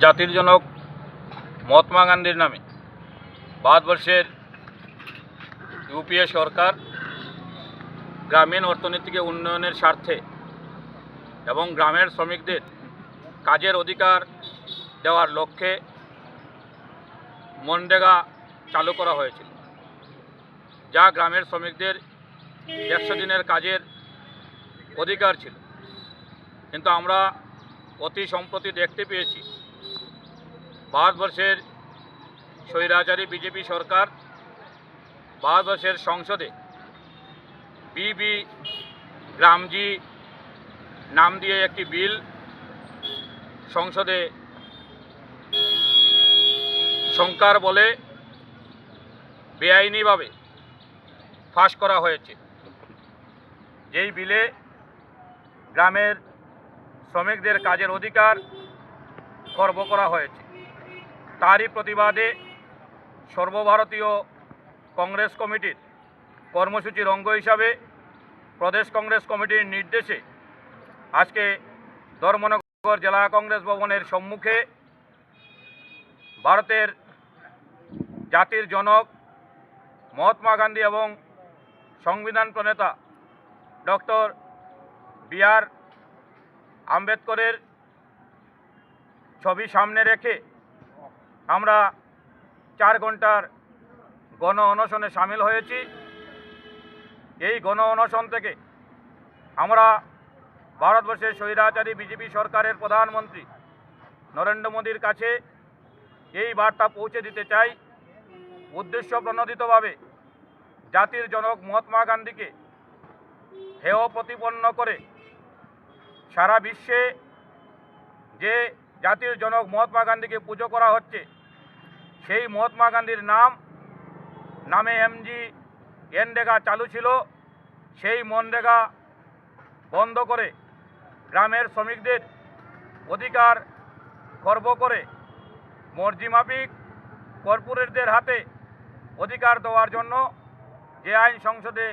জাতির জনক মহাত্মা গান্ধীর নামে ভারতবর্ষের ইউপিএ সরকার গ্রামীণ অর্থনীতিকে উন্নয়নের স্বার্থে এবং গ্রামের শ্রমিকদের কাজের অধিকার দেওয়ার লক্ষ্যে মনরেগা চালু করা হয়েছিল, যা গ্রামের শ্রমিকদের 100 দিনের কাজের অধিকার ছিল। কিন্তু আমরা অতি সম্প্রতি দেখতে পেয়েছি ভারতবর্ষের স্বৈরাচারী বিজেপি সরকার ভারতবর্ষের সংসদে বিবি গ্রামজি নাম দিয়ে একটি বিল সংসদে সংকার বলে বেআইনিভাবে পাস করা হয়েছে। যেই বিলে গ্রামের শ্রমিকদের কাজের অধিকার খর্ব করা হয়েছে, তারই প্রতিবাদে সর্বভারতীয় কংগ্রেস কমিটির কর্মসূচির অঙ্গ হিসাবে প্রদেশ কংগ্রেস কমিটির নির্দেশে আজকে ধর্মনগর জেলা কংগ্রেস ভবনের সম্মুখে ভারতের জাতির জনক মহাত্মা গান্ধী এবং সংবিধান প্রণেতা ডক্টর বি.আর. আম্বেদকরের ছবি সামনে রেখে আমরা 4 ঘন্টার গণ অনশনে সামিল হয়েছি। এই গণ অনশন থেকে আমরা ভারতবর্ষের স্বৈরাচারী বিজেপি সরকারের প্রধানমন্ত্রী নরেন্দ্র মোদীর কাছে এই বার্তা পৌঁছে দিতে চাই, উদ্দেশ্য প্রণোদিতভাবে জাতির জনক মহাত্মা গান্ধীকে হেয় প্রতিপন্ন করে সারা বিশ্বে যে জাতির জনক মহাত্মা গান্ধীকে পুজো করা হচ্ছে, সেই মহাত্মা গান্ধীর নামে এনরেগা চালু ছিল, সেই মনরেগা বন্ধ করে গ্রামের শ্রমিকদের অধিকার খর্ব করে মর্জিমাফিক কর্পোরেটদের হাতে অধিকার দেওয়ার জন্য যে আইন সংসদে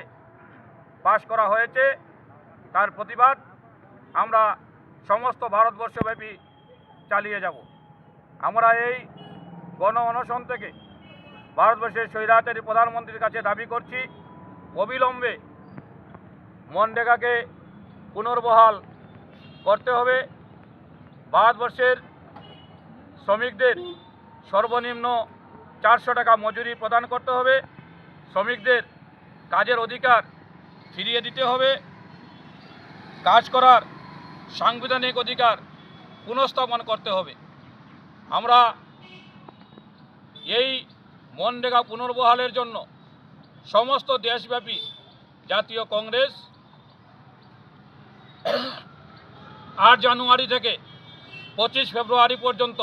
পাশ করা হয়েছে, তার প্রতিবাদ আমরা সমস্ত ভারতবর্ষব্যাপী চালিয়ে যাব। আমরা এই গণ অনশন থেকে ভারতবর্ষের স্বৈরাচারী প্রধানমন্ত্রীর কাছে দাবি করছি, অবিলম্বে মনরেগাকে পুনর্বহাল করতে হবে। ভারতবর্ষের শ্রমিকদের সর্বনিম্ন 400 টাকা মজুরি প্রদান করতে হবে, শ্রমিকদের কাজের অধিকার ফিরিয়ে দিতে হবে, কাজ করার সাংবিধানিক অধিকার পুনঃস্থাপন করতে হবে। আমরা এই মনরেগা পুনর্বহালের জন্য সমস্ত দেশব্যাপী জাতীয় কংগ্রেস 8 জানুয়ারি থেকে 25 ফেব্রুয়ারি পর্যন্ত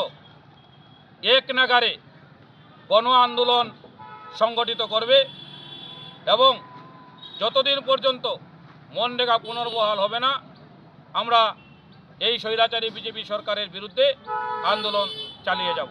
এক নাগারে গণ আন্দোলন সংগঠিত করবে এবং যতদিন পর্যন্ত মনরেগা পুনর্বহাল হবে না, আমরা এই স্বৈরাচারী বিজেপি সরকারের বিরুদ্ধে আন্দোলন চালিয়ে যাব।